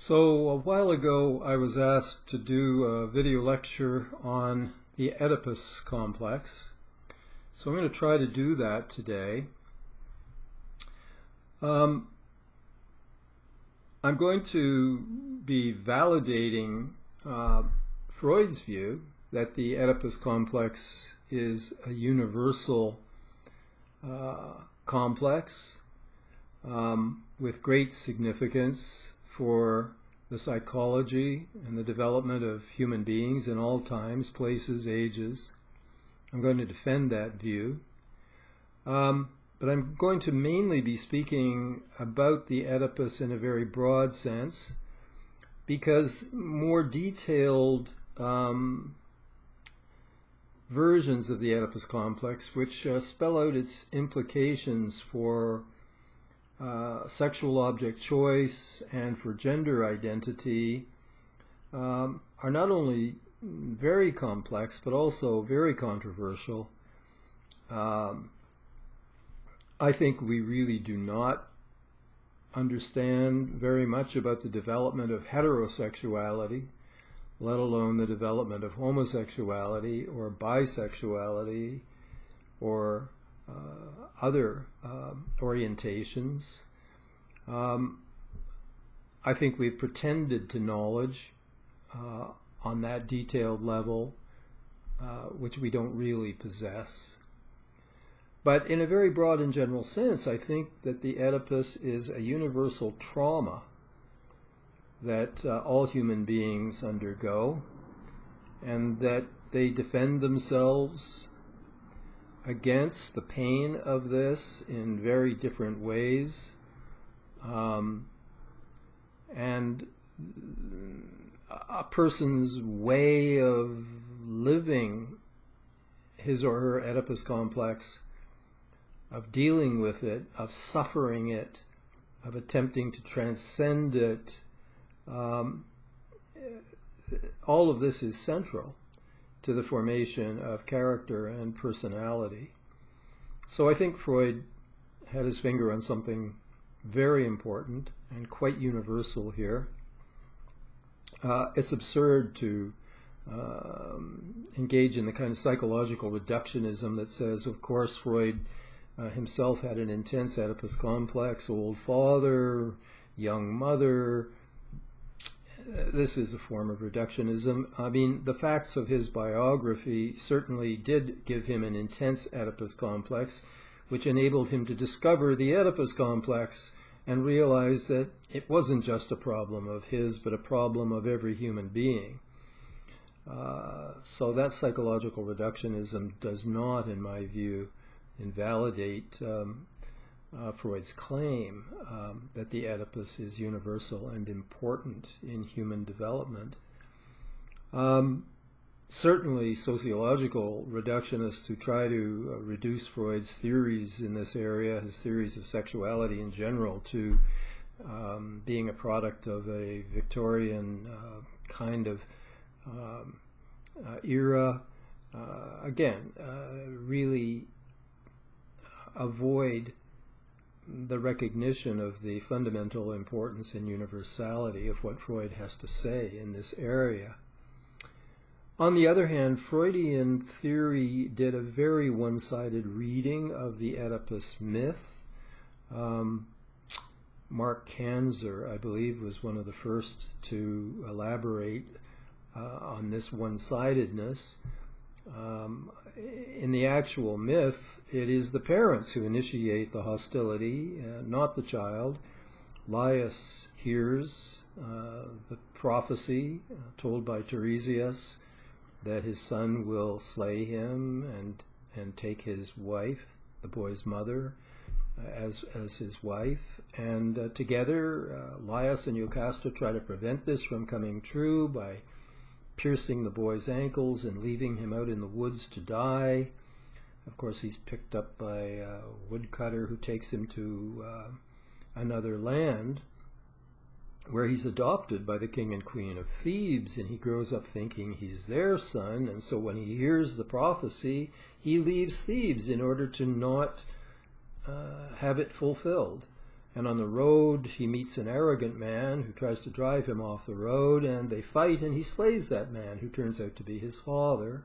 So a while ago I was asked to do a video lecture on the Oedipus Complex. So I'm going to try to do that today. I'm going to be validating Freud's view that the Oedipus Complex is a universal complex with great significance for the psychology and the development of human beings in all times, places, ages. I'm going to defend that view. But I'm going to mainly be speaking about the Oedipus in a very broad sense, because more detailed versions of the Oedipus complex, which spell out its implications for sexual object choice and for gender identity, are not only very complex but also very controversial. I think we really do not understand very much about the development of heterosexuality, let alone the development of homosexuality or bisexuality or other orientations. I think we've pretended to knowledge on that detailed level, which we don't really possess. But in a very broad and general sense, I think that the Oedipus is a universal trauma that all human beings undergo, and that they defend themselves against the pain of this in very different ways. And a person's way of living his or her Oedipus complex, of dealing with it, of suffering it, of attempting to transcend it, all of this is central to the formation of character and personality. So I think Freud had his finger on something very important and quite universal here. It's absurd to engage in the kind of psychological reductionism that says, of course, Freud himself had an intense Oedipus complex, old father, young mother. This is a form of reductionism. I mean, the facts of his biography certainly did give him an intense Oedipus complex, which enabled him to discover the Oedipus complex and realize that it wasn't just a problem of his, but a problem of every human being. So that psychological reductionism does not, in my view, invalidate Freud's claim that the Oedipus is universal and important in human development. Certainly sociological reductionists who try to reduce Freud's theories in this area, his theories of sexuality in general, to being a product of a Victorian kind of era, again, really avoid the recognition of the fundamental importance and universality of what Freud has to say in this area. On the other hand, Freudian theory did a very one-sided reading of the Oedipus myth. Mark Kanzer, I believe, was one of the first to elaborate on this one-sidedness. In the actual myth, it is the parents who initiate the hostility, not the child. Laius hears the prophecy told by Tiresias that his son will slay him and take his wife, the boy's mother, as his wife. And together, Laius and Jocasta try to prevent this from coming true by piercing the boy's ankles and leaving him out in the woods to die. Of course, he's picked up by a woodcutter who takes him to another land where he's adopted by the king and queen of Thebes, and he grows up thinking he's their son, and so when he hears the prophecy, he leaves Thebes in order to not have it fulfilled. And on the road, he meets an arrogant man who tries to drive him off the road, and they fight, and he slays that man, who turns out to be his father.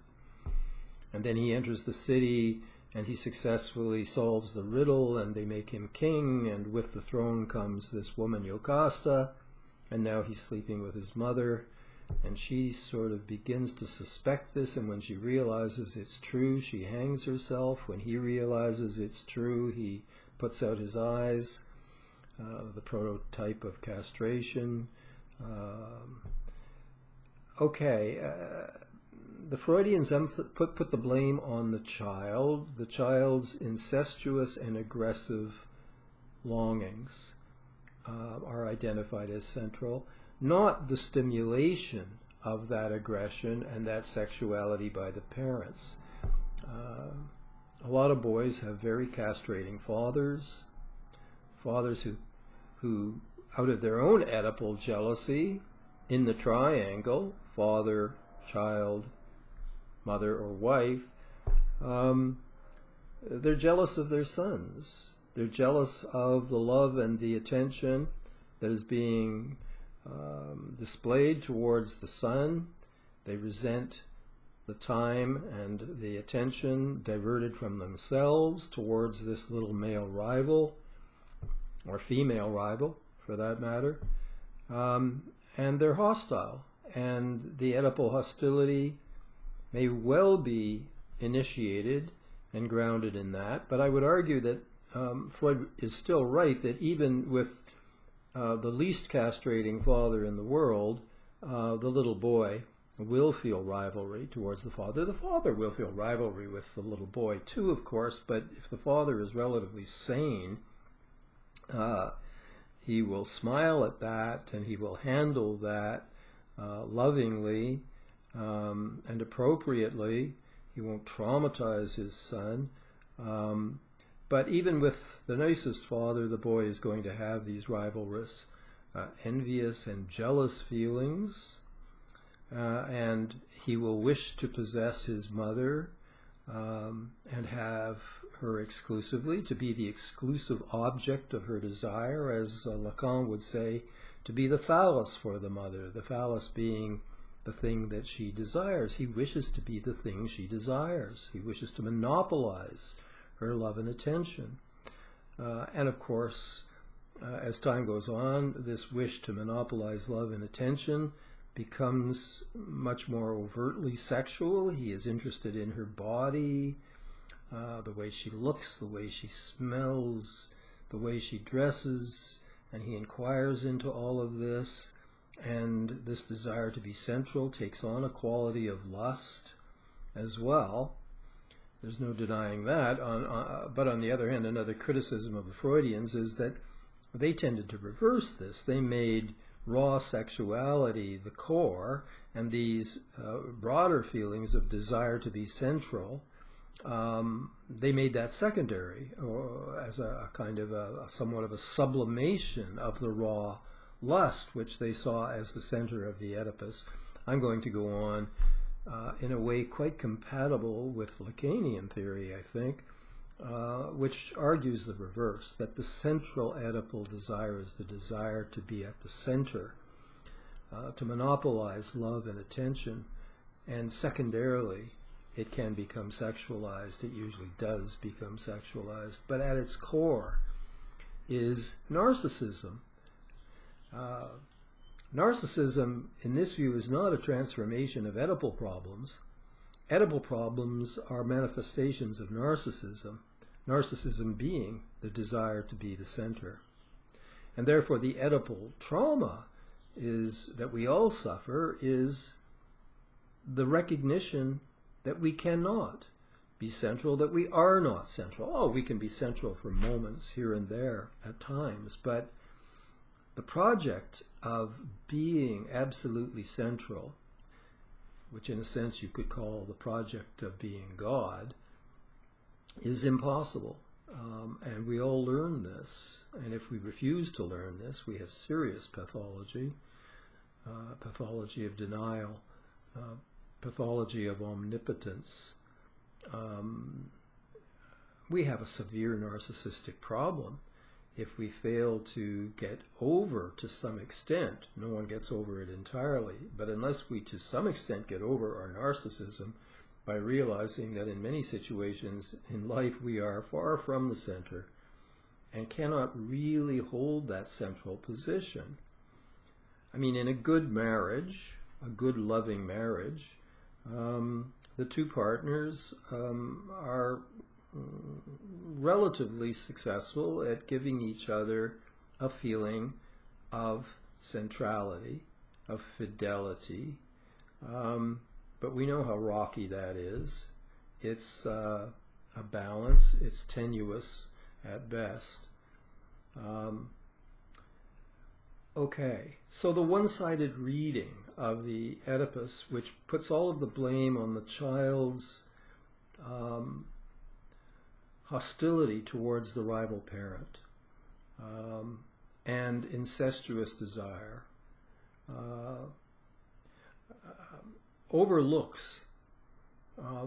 And then he enters the city, and he successfully solves the riddle, and they make him king, and with the throne comes this woman, Yocasta, and now he's sleeping with his mother, and she sort of begins to suspect this, and when she realizes it's true, she hangs herself. When he realizes it's true, he puts out his eyes. The prototype of castration. The Freudians put the blame on the child. The child's incestuous and aggressive longings are identified as central, not the stimulation of that aggression and that sexuality by the parents. A lot of boys have very castrating fathers who out of their own Oedipal jealousy in the triangle, father, child, mother, or wife, they're jealous of their sons. They're jealous of the love and the attention that is being displayed towards the son. They resent the time and the attention diverted from themselves towards this little male rival, or female rival, for that matter, and they're hostile. And the Oedipal hostility may well be initiated and grounded in that, but I would argue that Freud is still right that even with the least castrating father in the world, the little boy will feel rivalry towards the father. The father will feel rivalry with the little boy too, of course, but if the father is relatively sane, he will smile at that, and he will handle that lovingly and appropriately. He won't traumatize his son. But even with the nicest father, the boy is going to have these rivalrous, envious and jealous feelings, and he will wish to possess his mother and have her exclusively, to be the exclusive object of her desire, as Lacan would say, to be the phallus for the mother, the phallus being the thing that she desires. He wishes to be the thing she desires. He wishes to monopolize her love and attention. And of course, as time goes on, this wish to monopolize love and attention becomes much more overtly sexual. He is interested in her body, the way she looks, the way she smells, the way she dresses, and he inquires into all of this, and this desire to be central takes on a quality of lust as well. There's no denying that. But on the other hand, another criticism of the Freudians is that they tended to reverse this. They made raw sexuality the core, and these broader feelings of desire to be central, they made that secondary, or as a kind of somewhat of a sublimation of the raw lust, which they saw as the center of the Oedipus. I'm going to go on in a way quite compatible with Lacanian theory, I think, which argues the reverse, that the central Oedipal desire is the desire to be at the center, to monopolize love and attention, and secondarily, it can become sexualized. It usually does become sexualized, but at its core is narcissism. Narcissism, in this view, is not a transformation of Oedipal problems. Oedipal problems are manifestations of narcissism, narcissism being the desire to be the center. And therefore the Oedipal trauma that we all suffer is the recognition that we cannot be central, that we are not central. Oh, we can be central for moments here and there at times, but the project of being absolutely central, which in a sense you could call the project of being God, is impossible. And we all learn this. And if we refuse to learn this, we have serious pathology, pathology of denial, pathology of omnipotence. We have a severe narcissistic problem if we fail to get over to some extent, no one gets over it entirely, but unless we to some extent get over our narcissism by realizing that in many situations in life we are far from the center and cannot really hold that central position. I mean, in a good marriage, a good loving marriage, the two partners are relatively successful at giving each other a feeling of centrality, of fidelity, but we know how rocky that is. It's a balance, it's tenuous at best. Okay, so the one-sided reading of the Oedipus, which puts all of the blame on the child's hostility towards the rival parent and incestuous desire, overlooks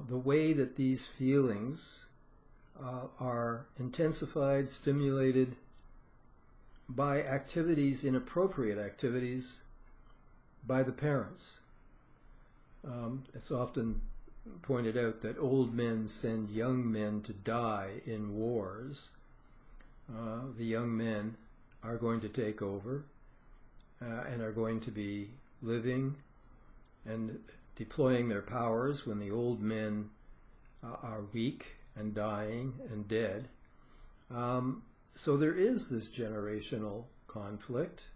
the way that these feelings are intensified, stimulated by activities, inappropriate activities, by the parents. It's often pointed out that old men send young men to die in wars. The young men are going to take over and are going to be living and deploying their powers when the old men are weak and dying and dead. So there is this generational conflict.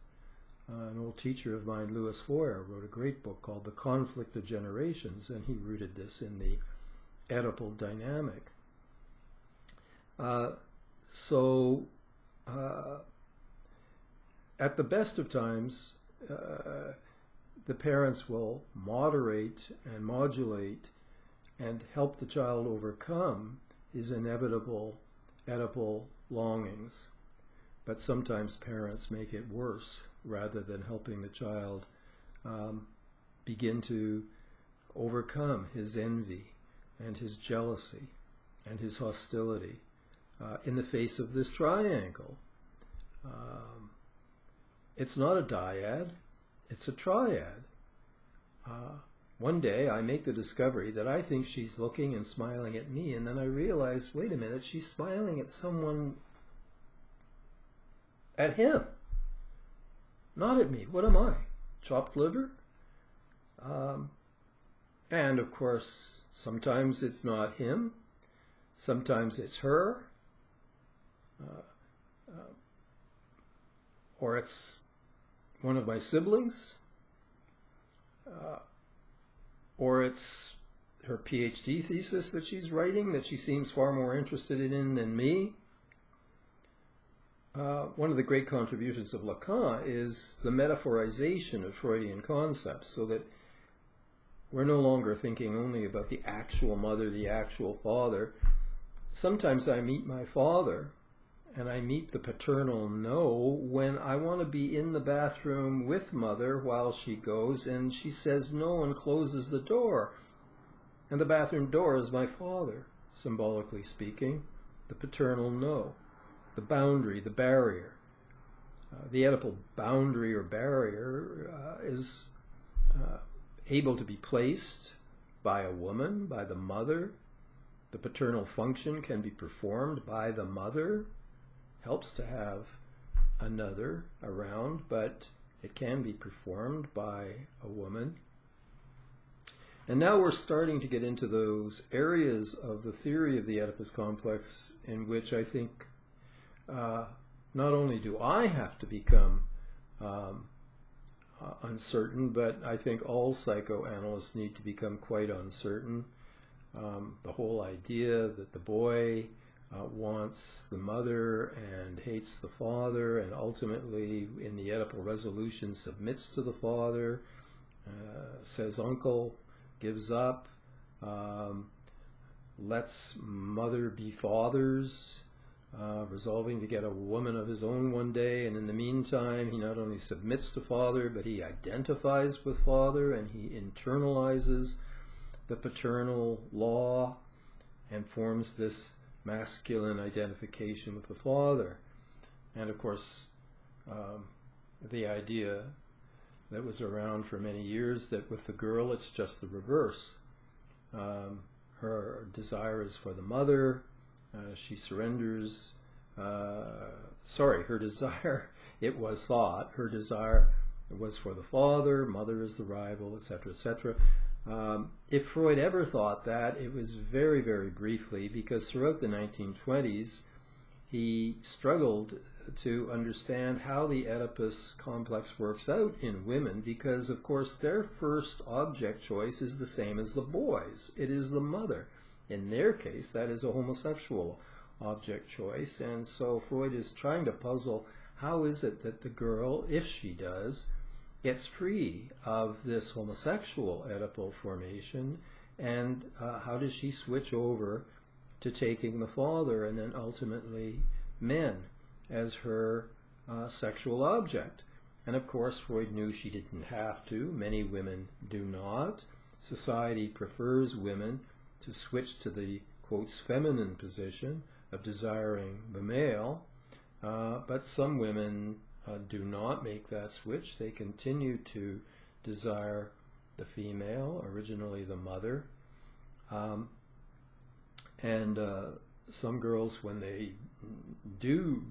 An old teacher of mine, Louis Foyer, wrote a great book called The Conflict of Generations, and he rooted this in the Oedipal dynamic. At the best of times, the parents will moderate and modulate and help the child overcome his inevitable Oedipal longings. But sometimes parents make it worse rather than helping the child begin to overcome his envy and his jealousy and his hostility in the face of this triangle. It's not a dyad, it's a triad. One day I make the discovery that I think she's looking and smiling at me, and then I realize, wait a minute, she's smiling at someone, at him, not at me. What am I? Chopped liver? And of course, sometimes it's not him, sometimes it's her, or it's one of my siblings, or it's her PhD thesis that she's writing that she seems far more interested in than me. One of the great contributions of Lacan is the metaphorization of Freudian concepts, so that we're no longer thinking only about the actual mother, the actual father. Sometimes I meet my father, and I meet the paternal no when I want to be in the bathroom with mother while she goes, and she says no and closes the door. And the bathroom door is my father, symbolically speaking, the paternal no. The boundary, the barrier. The Oedipal boundary or barrier is able to be placed by a woman, by the mother. The paternal function can be performed by the mother. Helps to have another around, but it can be performed by a woman. And now we're starting to get into those areas of the theory of the Oedipus complex in which I think not only do I have to become uncertain, but I think all psychoanalysts need to become quite uncertain. The whole idea that the boy wants the mother and hates the father, and ultimately in the Oedipal resolution submits to the father, says uncle, gives up, lets mother be fathers, resolving to get a woman of his own one day, and in the meantime he not only submits to father, but he identifies with father, and he internalizes the paternal law and forms this masculine identification with the father. And of course, the idea that was around for many years that with the girl it's just the reverse. Her desire is for the mother. She surrenders. Her desire, it was thought, her desire was for the father, mother is the rival, etc., etc. If Freud ever thought that, it was very, very briefly, because throughout the 1920s, he struggled to understand how the Oedipus complex works out in women, because, of course, their first object choice is the same as the boys. It is the mother. In their case, that is a homosexual object choice, and so Freud is trying to puzzle how is it that the girl, if she does, gets free of this homosexual Oedipal formation, and how does she switch over to taking the father and then ultimately men as her sexual object. And of course Freud knew she didn't have to. Many women do not. Society prefers women to switch to the, quotes, feminine position of desiring the male, but some women do not make that switch. They continue to desire the female, originally the mother, and some girls, when they do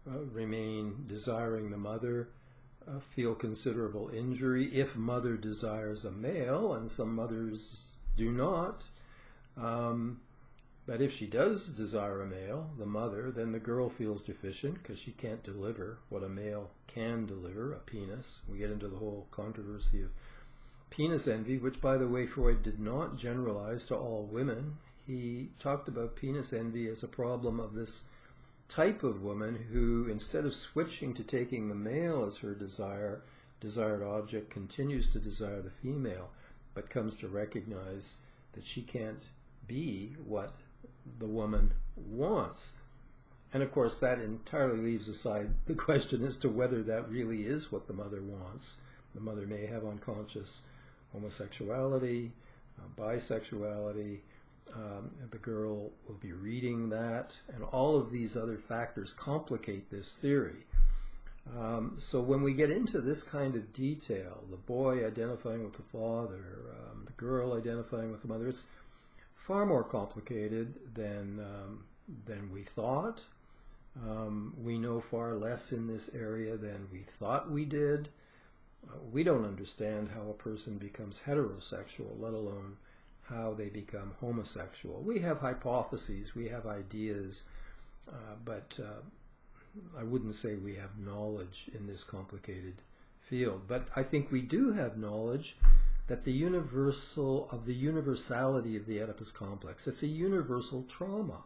remain desiring the mother, feel considerable injury if mother desires a male, and some mothers do not. But if she does desire a male, the mother, then the girl feels deficient because she can't deliver what a male can deliver, a penis. We get into the whole controversy of penis envy, which, by the way, Freud did not generalize to all women. He talked about penis envy as a problem of this type of woman who, instead of switching to taking the male as her desired object, continues to desire the female, but comes to recognize that she can't be what the woman wants. And of course that entirely leaves aside the question as to whether that really is what the mother wants. The mother may have unconscious homosexuality, bisexuality, the girl will be reading that, and all of these other factors complicate this theory. So when we get into this kind of detail, the boy identifying with the father, the girl identifying with the mother, it's far more complicated than we thought. We know far less in this area than we thought we did. We don't understand how a person becomes heterosexual, let alone how they become homosexual. We have hypotheses, we have ideas, but I wouldn't say we have knowledge in this complicated field. But I think we do have knowledge that the universality of the Oedipus complex, it's a universal trauma,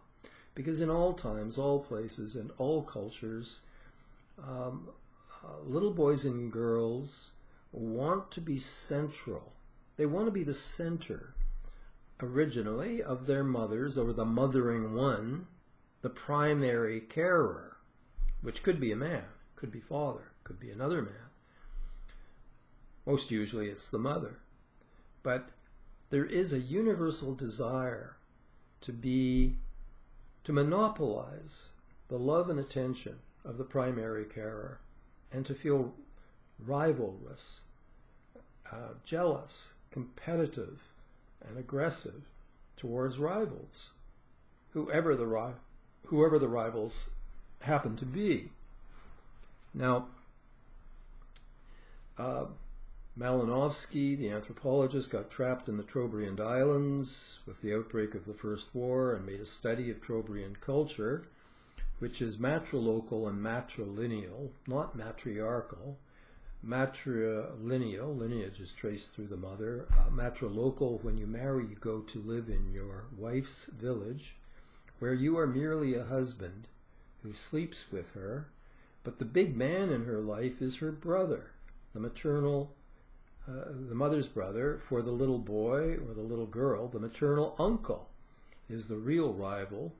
because in all times, all places, and all cultures, little boys and girls want to be central. They want to be the center, originally, of their mothers, or the mothering one, the primary carer, which could be a man, could be father, could be another man. Most usually it's the mother. But there is a universal desire to monopolize the love and attention of the primary carer, and to feel rivalrous, jealous, competitive, and aggressive towards rivals, whoever the rivals happen to be. Now, Malinowski, the anthropologist, got trapped in the Trobriand Islands with the outbreak of the First War and made a study of Trobriand culture, which is matrilocal and matrilineal, not matriarchal. Matrilineal, lineage is traced through the mother. Matrilocal, when you marry, you go to live in your wife's village, where you are merely a husband who sleeps with her, but the big man in her life is her brother, the mother's brother. For the little boy or the little girl, the maternal uncle is the real rival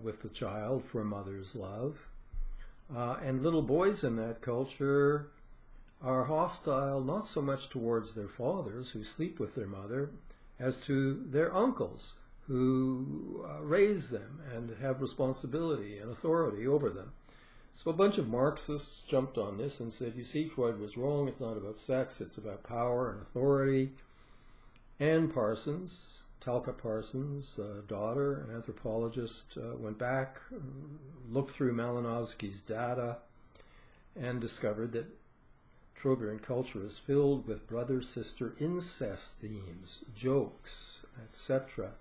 with the child for mother's love. And little boys in that culture are hostile not so much towards their fathers who sleep with their mother as to their uncles who raise them and have responsibility and authority over them. So a bunch of Marxists jumped on this and said, you see, Freud was wrong. It's not about sex. It's about power and authority. And Parsons, Talcott Parsons' daughter, an anthropologist, went back, looked through Malinowski's data, and discovered that Trobriand culture is filled with brother-sister incest themes, jokes, etc.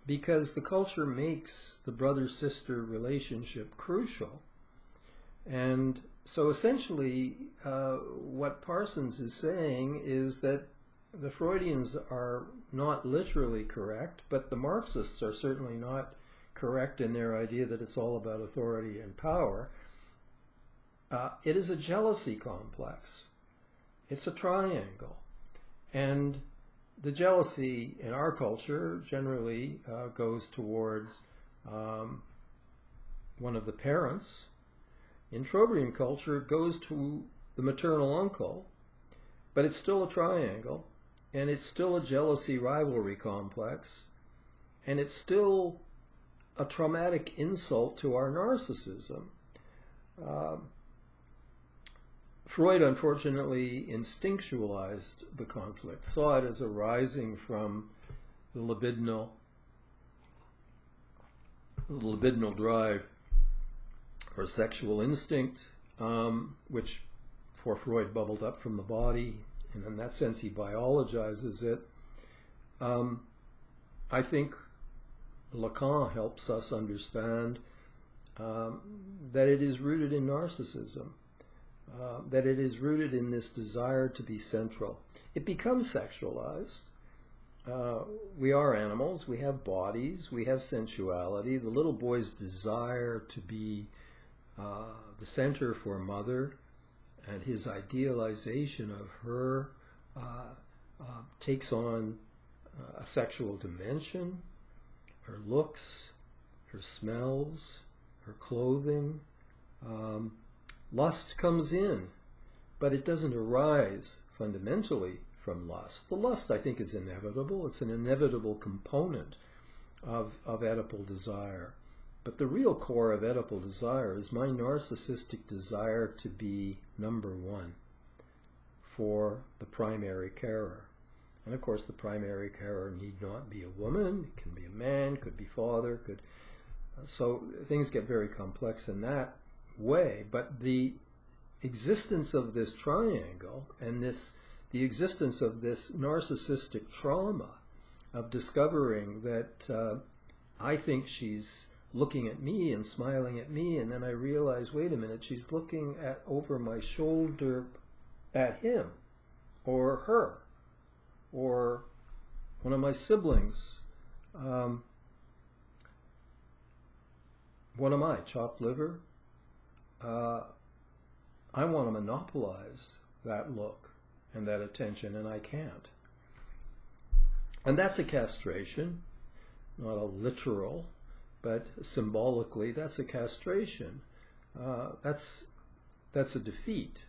Because the culture makes the brother-sister relationship crucial. And so essentially what Parsons is saying is that the Freudians are not literally correct, but the Marxists are certainly not correct in their idea that it's all about authority and power. It is a jealousy complex. It's a triangle. And the jealousy in our culture generally goes towards one of the parents. In Trobriand culture, it goes to the maternal uncle, but it's still a triangle, and it's still a jealousy rivalry complex, and it's still a traumatic insult to our narcissism. Freud, unfortunately, instinctualized the conflict, saw it as arising from the libidinal drive or sexual instinct, which for Freud bubbled up from the body, and in that sense he biologizes it. I think Lacan helps us understand that it is rooted in narcissism. That it is rooted in this desire to be central. It becomes sexualized. We are animals, we have bodies, we have sensuality. The little boy's desire to be the center for mother and his idealization of her takes on a sexual dimension. Her looks, her smells, her clothing. Lust comes in, but it doesn't arise fundamentally from lust. The lust, I think, is inevitable. It's an inevitable component of Oedipal desire. But the real core of Oedipal desire is my narcissistic desire to be number one for the primary carer. And of course, the primary carer need not be a woman. It can be a man, could be father, so things get very complex in that way. But the existence of this triangle and the existence of this narcissistic trauma of discovering that I think she's looking at me and smiling at me, and then I realize, wait a minute, she's looking over my shoulder at him or her or one of my siblings. What am I, chopped liver? I want to monopolize that look and that attention, and I can't. And that's a castration, not a literal, but symbolically, that's a castration. That's a defeat.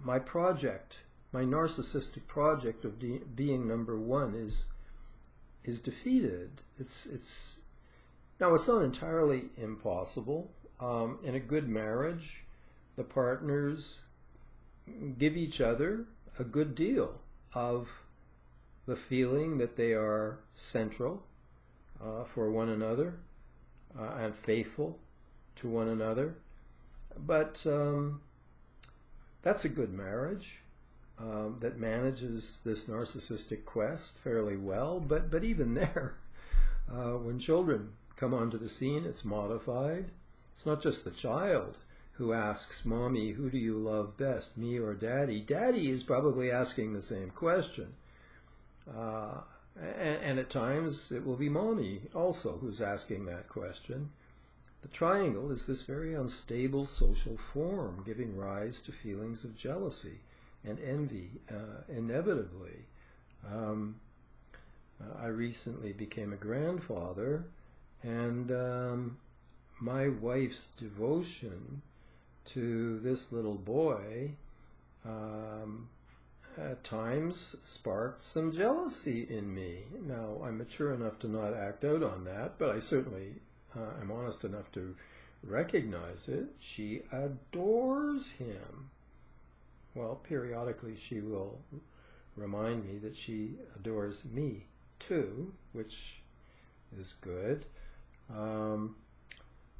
My project, my narcissistic project of being number one is defeated. Now, it's not entirely impossible. In a good marriage, the partners give each other a good deal of the feeling that they are central for one another and faithful to one another. But that's a good marriage that manages this narcissistic quest fairly well. But even there, when children come onto the scene, it's modified. It's not just the child who asks, Mommy, who do you love best, me or Daddy? Daddy is probably asking the same question. And at times it will be Mommy also who's asking that question. The triangle is this very unstable social form giving rise to feelings of jealousy and envy, inevitably. I recently became a grandfather, and my wife's devotion to this little boy at times sparked some jealousy in me. Now, I'm mature enough to not act out on that, but I certainly am honest enough to recognize it. She adores him. Well, periodically she will remind me that she adores me too, which is good.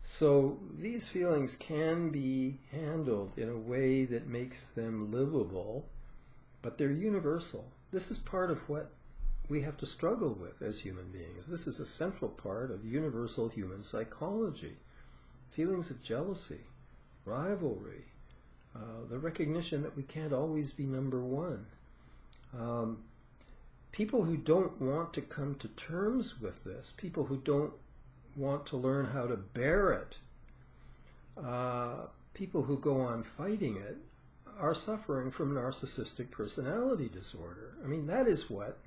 So these feelings can be handled in a way that makes them livable, but they're universal. This is part of what we have to struggle with as human beings. This is a central part of universal human psychology. Feelings of jealousy, rivalry, the recognition that we can't always be number one. People who don't want to come to terms with this, people who don't want to learn how to bear it, people who go on fighting it, are suffering from narcissistic personality disorder. I mean, that is what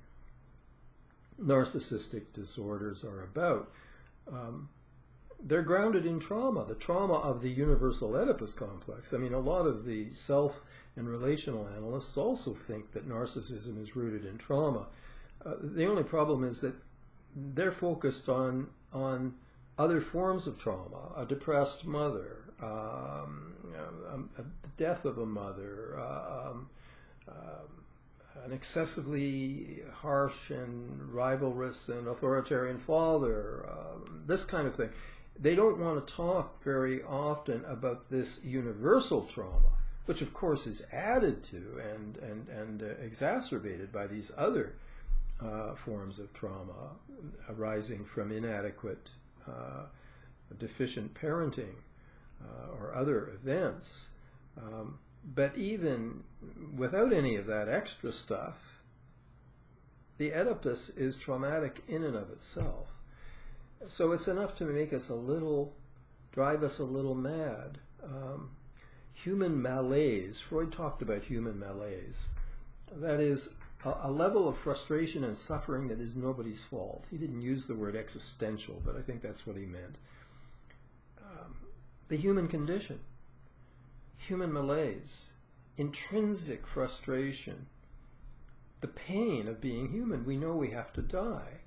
narcissistic disorders are about. They're grounded in trauma, the trauma of the universal Oedipus complex. I mean, a lot of the self and relational analysts also think that narcissism is rooted in trauma. The only problem is that they're focused on other forms of trauma, a depressed mother, the death of a mother, an excessively harsh and rivalrous and authoritarian father, this kind of thing. They don't want to talk very often about this universal trauma, which of course is added to and exacerbated by these other forms of trauma arising from inadequate, deficient parenting or other events. But even without any of that extra stuff, the Oedipus is traumatic in and of itself. So it's enough to make us drive us a little mad. Human malaise, Freud talked about human malaise. That is a level of frustration and suffering that is nobody's fault. He didn't use the word existential, but I think that's what he meant. The human condition, human malaise, intrinsic frustration, the pain of being human. We know we have to die.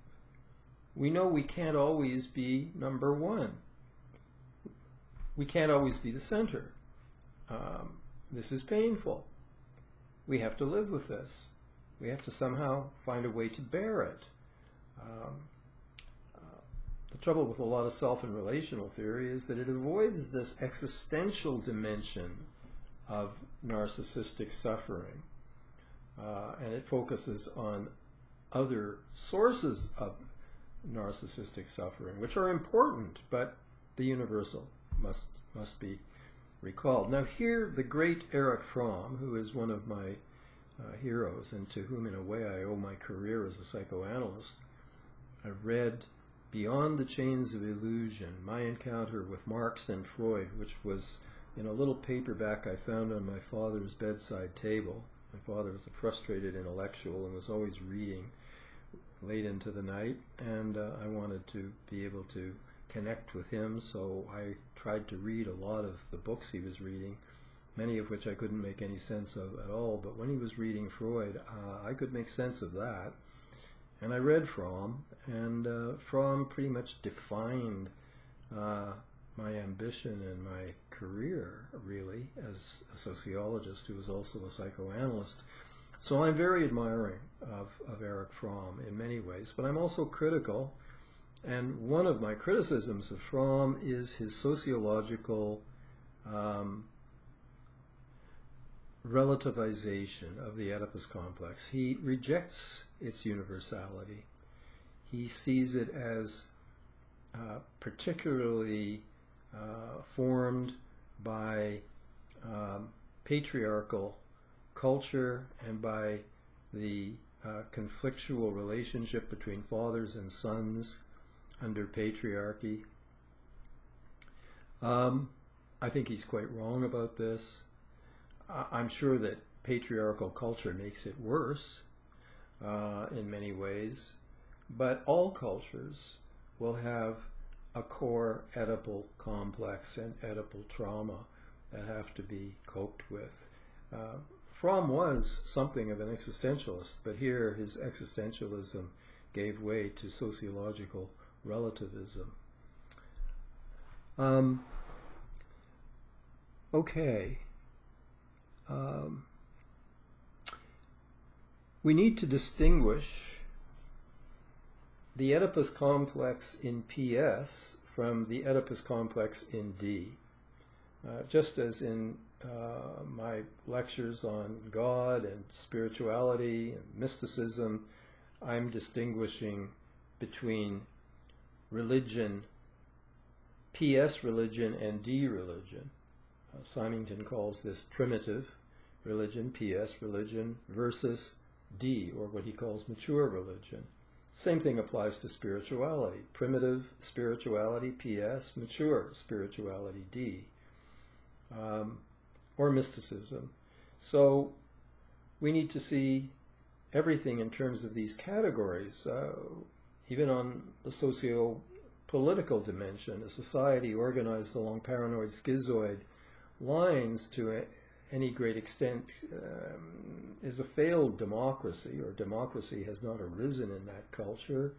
We know we can't always be number one. We can't always be the center. This is painful. We have to live with this. We have to somehow find a way to bear it. The trouble with a lot of self and relational theory is that it avoids this existential dimension of narcissistic suffering, and it focuses on other sources of narcissistic suffering, which are important, but the universal must be recalled. Now here, the great Erich Fromm, who is one of my heroes and to whom in a way I owe my career as a psychoanalyst, I read Beyond the Chains of Illusion, my encounter with Marx and Freud, which was in a little paperback I found on my father's bedside table. My father was a frustrated intellectual and was always reading late into the night, and I wanted to be able to connect with him, so I tried to read a lot of the books he was reading, many of which I couldn't make any sense of at all, but when he was reading Freud, I could make sense of that. And I read Fromm, and Fromm pretty much defined my ambition and my career, really, as a sociologist who was also a psychoanalyst. So I'm very admiring of Erich Fromm in many ways, but I'm also critical, and one of my criticisms of Fromm is his sociological relativization of the Oedipus complex. He rejects its universality. He sees it as particularly formed by patriarchal culture and by the conflictual relationship between fathers and sons under patriarchy. I think he's quite wrong about this. I'm sure that patriarchal culture makes it worse in many ways, but all cultures will have a core Oedipal complex and Oedipal trauma that have to be coped with. Fromm was something of an existentialist, but here his existentialism gave way to sociological relativism. Okay. We need to distinguish the Oedipus complex in PS from the Oedipus complex in D. Just as in my lectures on God and spirituality and mysticism, I'm distinguishing between religion, PS religion, and D religion. Symington calls this primitive religion, PS religion, versus D, or what he calls mature religion. Same thing applies to spirituality. Primitive spirituality, PS, mature spirituality, D. Or mysticism. So we need to see everything in terms of these categories, even on the socio-political dimension. A society organized along paranoid schizoid lines to any great extent is a failed democracy, or democracy has not arisen in that culture.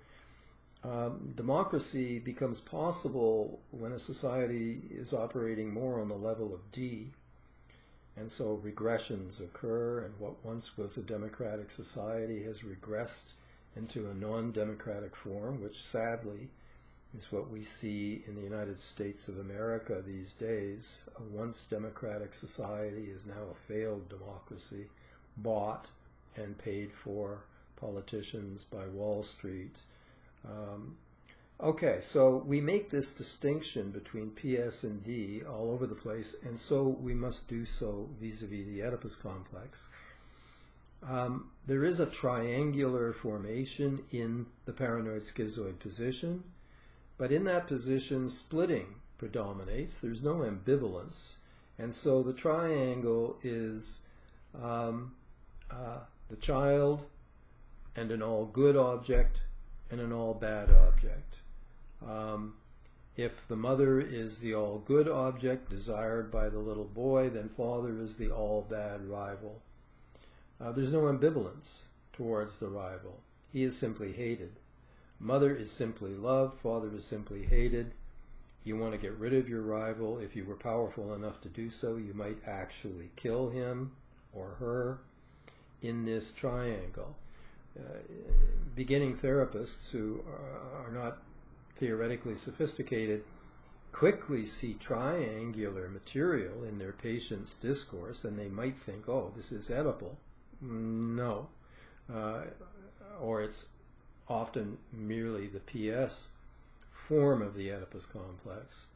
Democracy becomes possible when a society is operating more on the level of D, and so regressions occur, and what once was a democratic society has regressed into a non-democratic form, which sadly is what we see in the United States of America these days. A once democratic society is now a failed democracy, bought and paid for politicians by Wall Street. Okay, so we make this distinction between PS and D all over the place, and so we must do so vis-a-vis the Oedipus complex. There is a triangular formation in the paranoid schizoid position, but in that position splitting predominates. There's no ambivalence, and so the triangle is the child and an all-good object and an all-bad object. If the mother is the all-good object desired by the little boy, then father is the all-bad rival. There's no ambivalence towards the rival. He is simply hated. Mother is simply loved, father is simply hated. You want to get rid of your rival. If you were powerful enough to do so, you might actually kill him or her in this triangle. Beginning therapists who are not theoretically sophisticated quickly see triangular material in their patient's discourse, and they might think, oh, this is Oedipal. No. Or it's often merely the PS form of the Oedipus complex.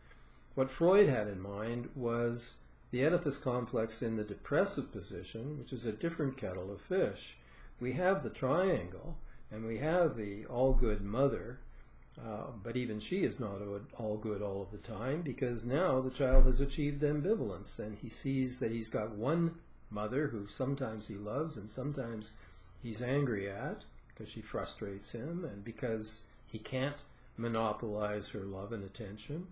What Freud had in mind was the Oedipus complex in the depressive position, which is a different kettle of fish. We have the triangle, and we have the all-good mother, but even she is not all good all of the time, because now the child has achieved ambivalence, and he sees that he's got one mother who sometimes he loves and sometimes he's angry at because she frustrates him and because he can't monopolize her love and attention.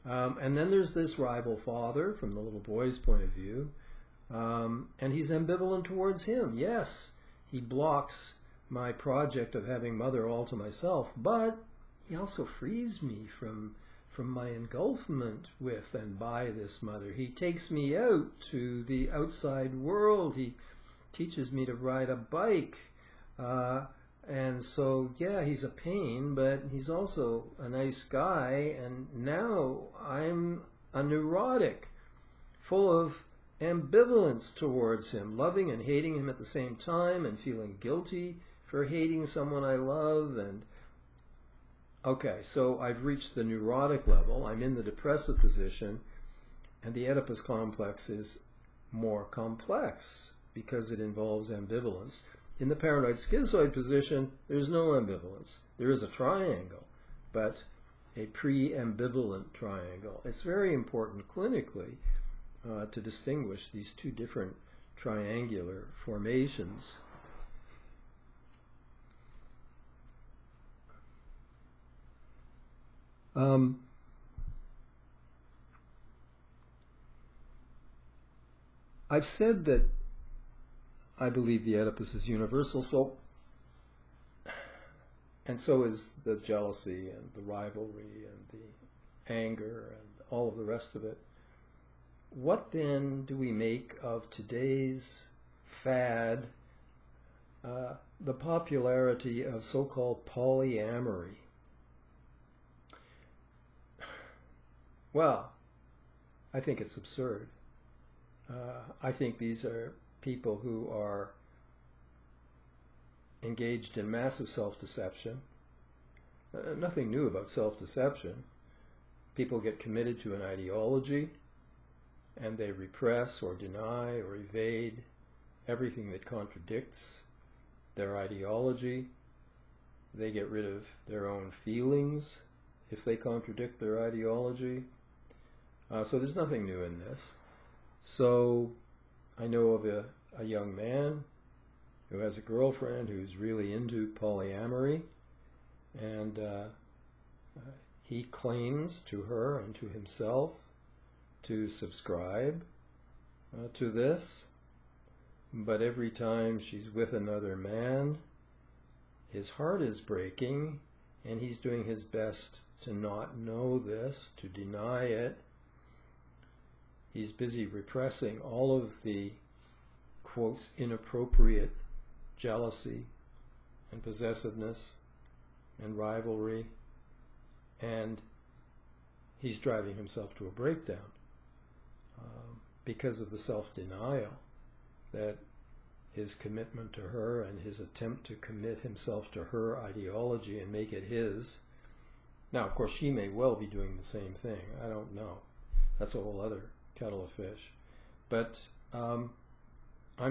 And then there's this rival father from the little boy's point of view, and he's ambivalent towards him. Yes, he blocks my project of having mother all to myself, but he also frees me from my engulfment with and by this mother. He takes me out to the outside world. He teaches me to ride a bike. And so, yeah, he's a pain, but he's also a nice guy. And now I'm a neurotic, full of ambivalence towards him, loving and hating him at the same time, and feeling guilty for hating someone I love. And okay, so I've reached the neurotic level. I'm in the depressive position, and the Oedipus complex is more complex because it involves ambivalence. In the paranoid schizoid position, there's no ambivalence. There is a triangle, but a pre-ambivalent triangle. It's very important clinically to distinguish these two different triangular formations. I've said that I believe the Oedipus is universal, and so is the jealousy and the rivalry and the anger and all of the rest of it. what then do we make of today's fad, the popularity of so-called polyamory? Well, I think it's absurd. I think these are people who are engaged in massive self-deception. Nothing new about self-deception. People get committed to an ideology, and they repress or deny or evade everything that contradicts their ideology. They get rid of their own feelings if they contradict their ideology. So there's nothing new in this. So I know of a young man who has a girlfriend who's really into polyamory, and he claims to her and to himself to subscribe to this, but every time she's with another man, his heart is breaking, and he's doing his best to not know this, to deny it. He's busy repressing all of the, quotes, inappropriate jealousy and possessiveness and rivalry, and he's driving himself to a breakdown because of the self-denial that his commitment to her and his attempt to commit himself to her ideology and make it his. Now, of course, she may well be doing the same thing. I don't know. That's a whole other kettle of fish. But I'm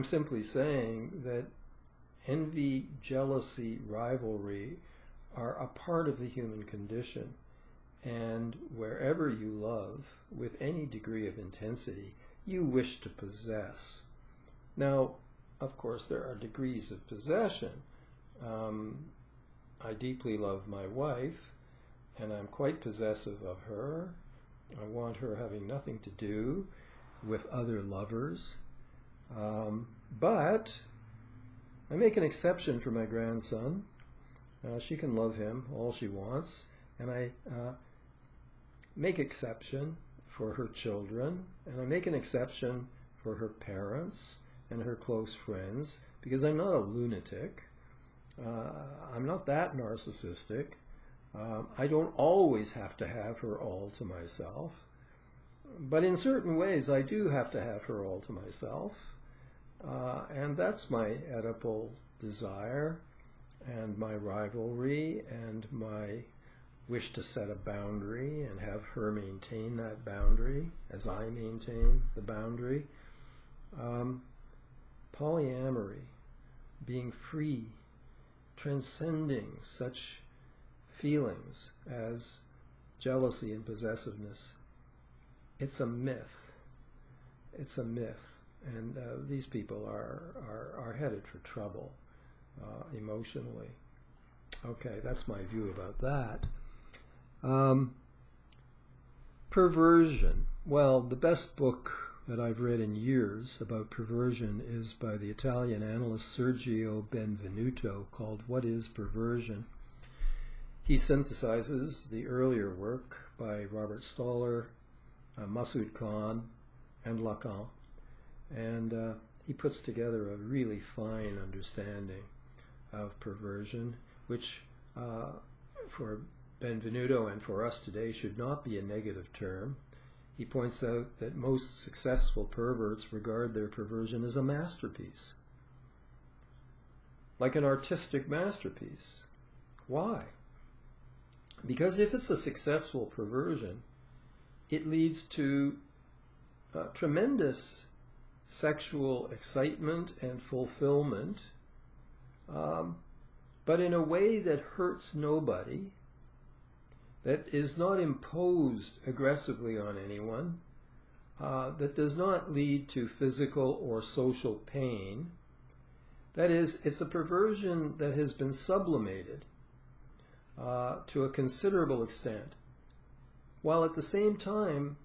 simply saying that envy, jealousy, rivalry are a part of the human condition. And wherever you love, with any degree of intensity, you wish to possess. Now, of course, there are degrees of possession. I deeply love my wife, and I'm quite possessive of her. I want her having nothing to do with other lovers. But I make an exception for my grandson. She can love him all she wants, and I make exception for her children, and I make an exception for her parents and her close friends, because I'm not a lunatic. I'm not that narcissistic. I don't always have to have her all to myself, but in certain ways I do have to have her all to myself, and that's my Oedipal desire and my rivalry and my wish to set a boundary and have her maintain that boundary as I maintain the boundary. Polyamory, being free, transcending such feelings as jealousy and possessiveness, it's a myth. It's a myth, and these people are headed for trouble emotionally. Okay, that's my view about that. Perversion. Well, the best book that I've read in years about perversion is by the Italian analyst Sergio Benvenuto, called What is Perversion? He synthesizes the earlier work by Robert Stoller, Masood Khan, and Lacan, and he puts together a really fine understanding of perversion, which for Benvenuto and for us today should not be a negative term. He points out that most successful perverts regard their perversion as a masterpiece, like an artistic masterpiece. Why? Because if it's a successful perversion, it leads to tremendous sexual excitement and fulfillment, but in a way that hurts nobody, that is not imposed aggressively on anyone, that does not lead to physical or social pain. That is, it's a perversion that has been sublimated to a considerable extent, while at the same time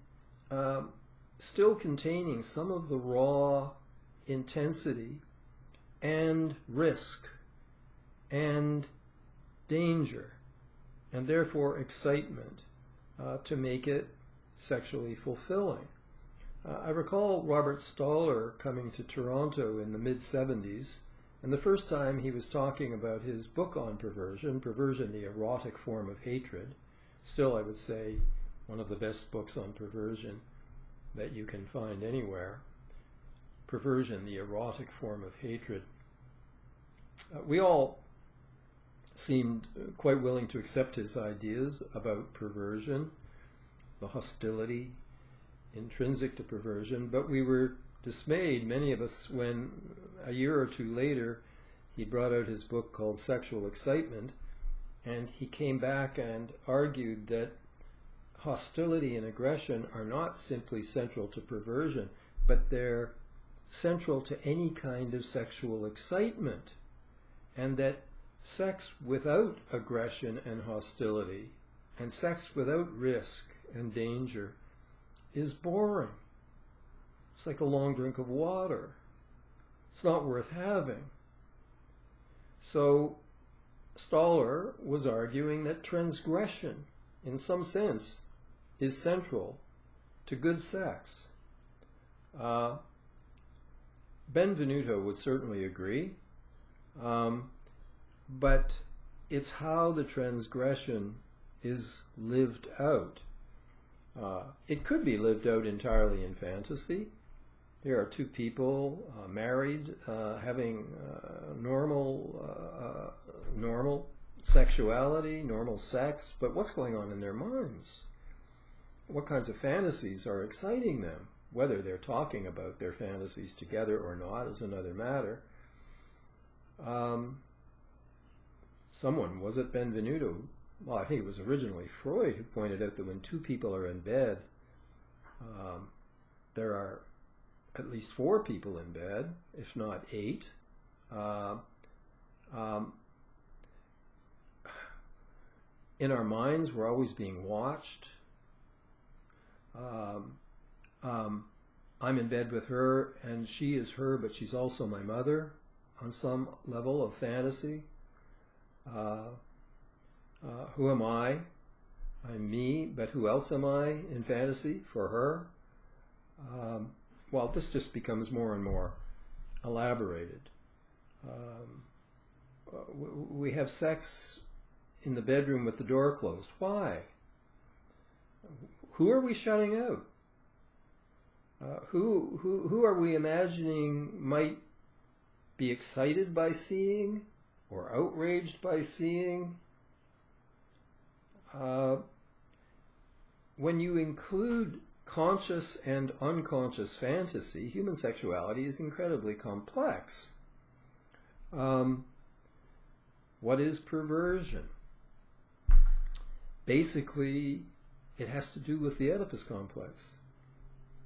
still containing some of the raw intensity and risk and danger, and therefore excitement to make it sexually fulfilling. I recall Robert Stoller coming to Toronto in the mid-70s, and the first time he was talking about his book on perversion, Perversion, the Erotic Form of Hatred. Still, I would say, one of the best books on perversion that you can find anywhere. Perversion, the Erotic Form of Hatred. We all seemed quite willing to accept his ideas about perversion, the hostility intrinsic to perversion, but we were dismayed, many of us, when a year or two later he brought out his book called Sexual Excitement, and he came back and argued that hostility and aggression are not simply central to perversion, but they're central to any kind of sexual excitement, and that sex without aggression and hostility, and sex without risk and danger, is boring. It's like a long drink of water. It's not worth having. So Stoller was arguing that transgression, in some sense, is central to good sex. Benvenuto would certainly agree, but it's how the transgression is lived out. It could be lived out entirely in fantasy. There are two people married, having normal sexuality, normal sex, but what's going on in their minds? What kinds of fantasies are exciting them? Whether they're talking about their fantasies together or not is another matter. Someone, was it Benvenuto? Well, I think it was originally Freud who pointed out that when two people are in bed, there are at least 4 people in bed, if not 8. In our minds, we're always being watched. I'm in bed with her, and she is her, but she's also my mother on some level of fantasy. Who am I? I'm me, but who else am I in fantasy for her? Well, this just becomes more and more elaborated. We have sex in the bedroom with the door closed. Why? Who are we shutting out? Who are we imagining might be excited by seeing or outraged by seeing? When you include conscious and unconscious fantasy, human sexuality is incredibly complex. What is perversion? Basically, it has to do with the Oedipus Complex.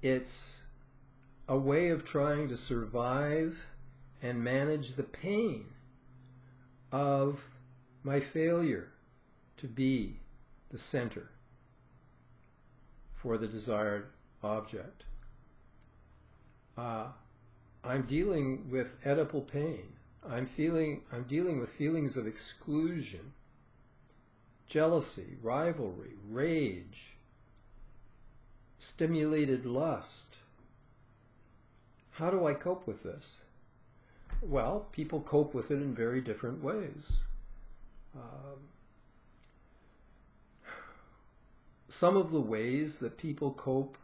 It's a way of trying to survive and manage the pain of my failure to be the center for the desired object. I'm dealing with Oedipal pain. I'm dealing with feelings of exclusion, jealousy, rivalry, rage, stimulated lust. How do I cope with this? Well, people cope with it in very different ways. Some of the ways that people cope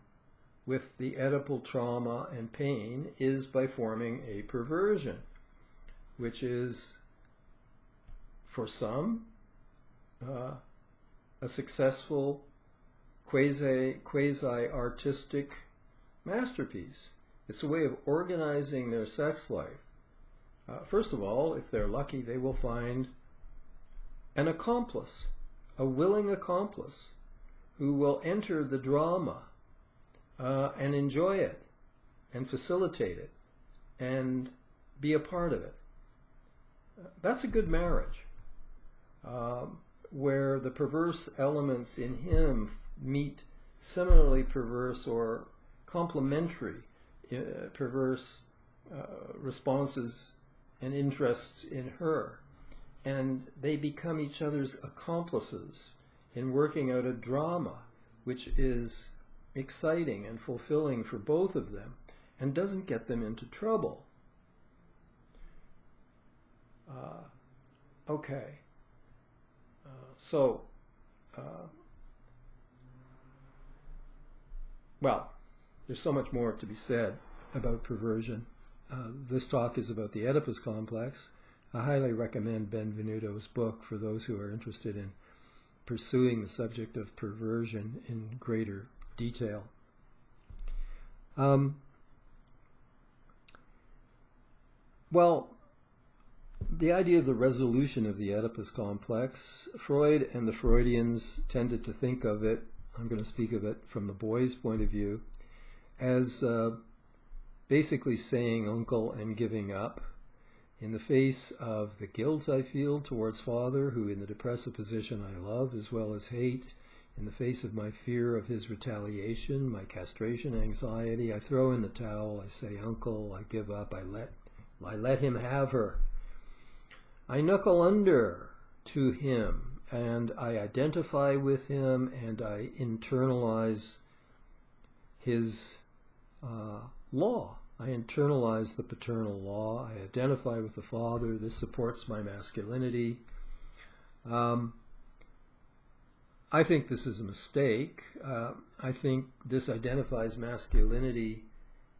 with the Oedipal trauma and pain is by forming a perversion, which is, for some, a successful quasi-artistic masterpiece. It's a way of organizing their sex life. First of all, if they're lucky, they will find an accomplice, a willing accomplice, who will enter the drama and enjoy it and facilitate it and be a part of it. That's a good marriage, where the perverse elements in him meet similarly perverse or complementary perverse responses and interests in her, and they become each other's accomplices in working out a drama which is exciting and fulfilling for both of them and doesn't get them into trouble. Okay. Well, there's so much more to be said about perversion. This talk is about the Oedipus Complex. I highly recommend Benvenuto's book for those who are interested in pursuing the subject of perversion in greater detail. Well, the idea of the resolution of the Oedipus Complex, Freud and the Freudians tended to think of it, I'm going to speak of it from the boy's point of view, as basically saying uncle and giving up in the face of the guilt I feel towards father, who in the depressive position I love as well as hate, in the face of my fear of his retaliation, my castration anxiety, I throw in the towel, I say uncle, I give up, I let him have her. I knuckle under to him, and I identify with him, and I internalize his law. I internalize the paternal law. I identify with the father. This supports my masculinity. I think this is a mistake. I think this identifies masculinity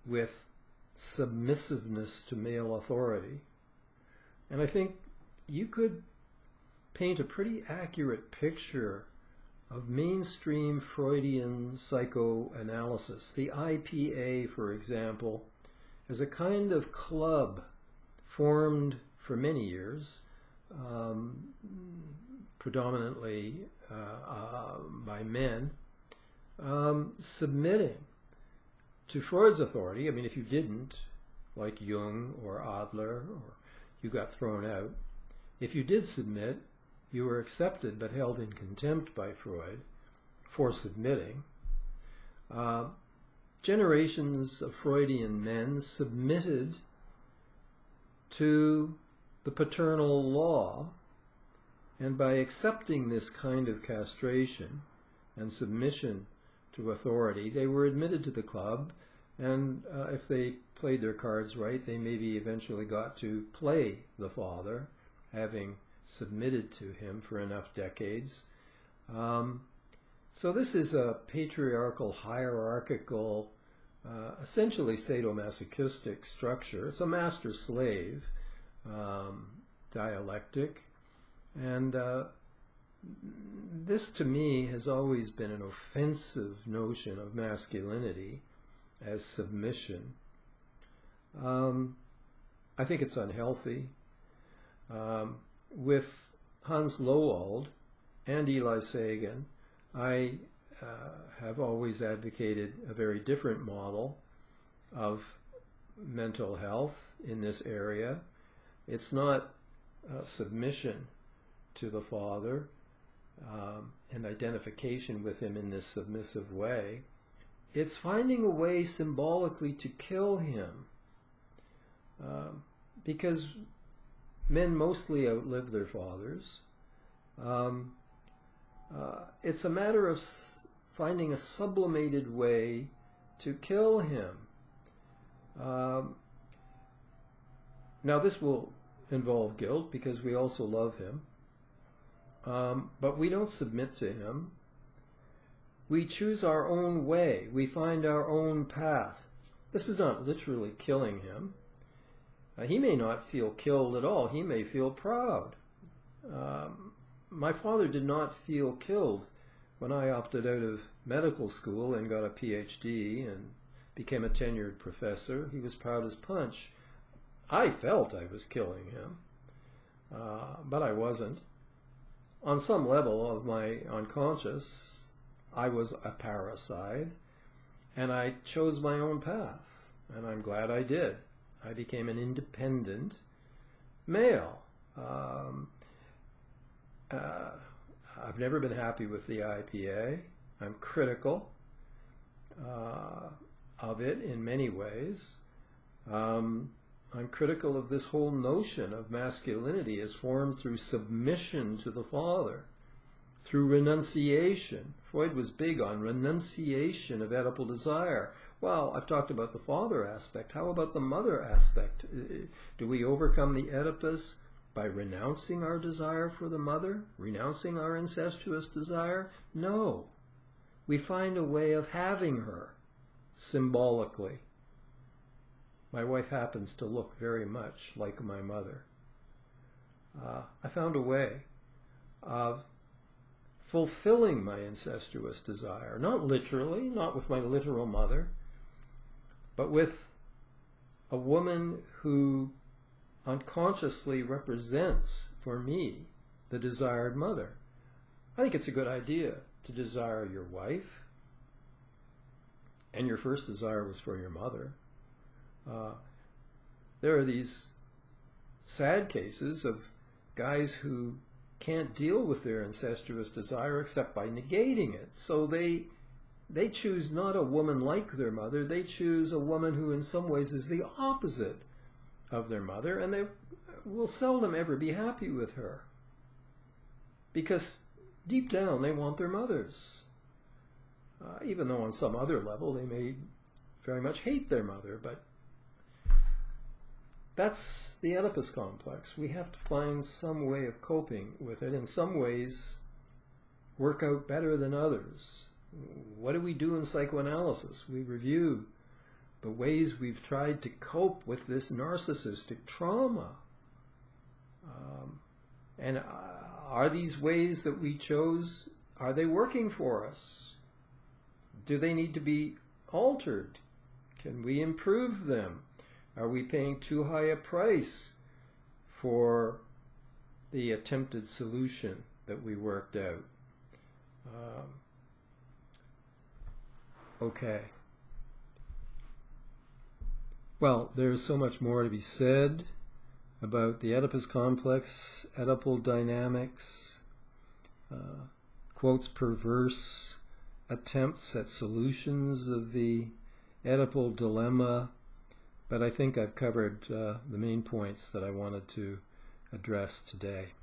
with submissiveness to male authority. And I think you could paint a pretty accurate picture of mainstream Freudian psychoanalysis. The IPA, for example, as a kind of club formed for many years, predominantly by men, submitting to Freud's authority. I mean, if you didn't, like Jung or Adler, or you got thrown out, if you did submit, you were accepted but held in contempt by Freud for submitting. Generations of Freudian men submitted to the paternal law, and by accepting this kind of castration and submission to authority, they were admitted to the club, and if they played their cards right, they maybe eventually got to play the father, having submitted to him for enough decades. So this is a patriarchal, hierarchical, essentially sadomasochistic structure. It's a master-slave dialectic. And this, to me, has always been an offensive notion of masculinity as submission. I think it's unhealthy. With Hans Lowald and Eli Sagan, I have always advocated a very different model of mental health in this area. It's not submission to the father and identification with him in this submissive way. It's finding a way symbolically to kill him, because men mostly outlive their fathers. It's a matter of finding a sublimated way to kill him. Now this will involve guilt, because we also love him. But we don't submit to him. We choose our own way. We find our own path. This is not literally killing him. He may not feel killed at all. He may feel proud. My father did not feel killed when I opted out of medical school and got a PhD and became a tenured professor. He was proud as punch. I felt I was killing him, but I wasn't. On some level of my unconscious, I was a parasite, and I chose my own path, and I'm glad I did. I became an independent male. I've never been happy with the IPA. I'm critical of it in many ways. I'm critical of this whole notion of masculinity as formed through submission to the father, through renunciation. Freud was big on renunciation of Oedipal desire. Well, I've talked about the father aspect. How about the mother aspect? Do we overcome the Oedipus by renouncing our desire for the mother? Renouncing our incestuous desire? No. We find a way of having her, symbolically. My wife happens to look very much like my mother. I found a way of fulfilling my incestuous desire, not literally, not with my literal mother, but with a woman who unconsciously represents for me the desired mother. I think it's a good idea to desire your wife, and your first desire was for your mother. There are these sad cases of guys who can't deal with their incestuous desire except by negating it. So they choose not a woman like their mother, they choose a woman who in some ways is the opposite of their mother, and they will seldom ever be happy with her. Because deep down they want their mothers. Even though on some other level they may very much hate their mother, but that's the Oedipus complex. We have to find some way of coping with it. In some ways, work out better than others. What do we do in psychoanalysis? We review the ways we've tried to cope with this narcissistic trauma. And are these ways that we chose, are they working for us? Do they need to be altered? Can we improve them? Are we paying too high a price for the attempted solution that we worked out? Okay. Well, there's so much more to be said about the Oedipus complex, Oedipal dynamics, quotes perverse attempts at solutions of the Oedipal dilemma, but I think I've covered the main points that I wanted to address today.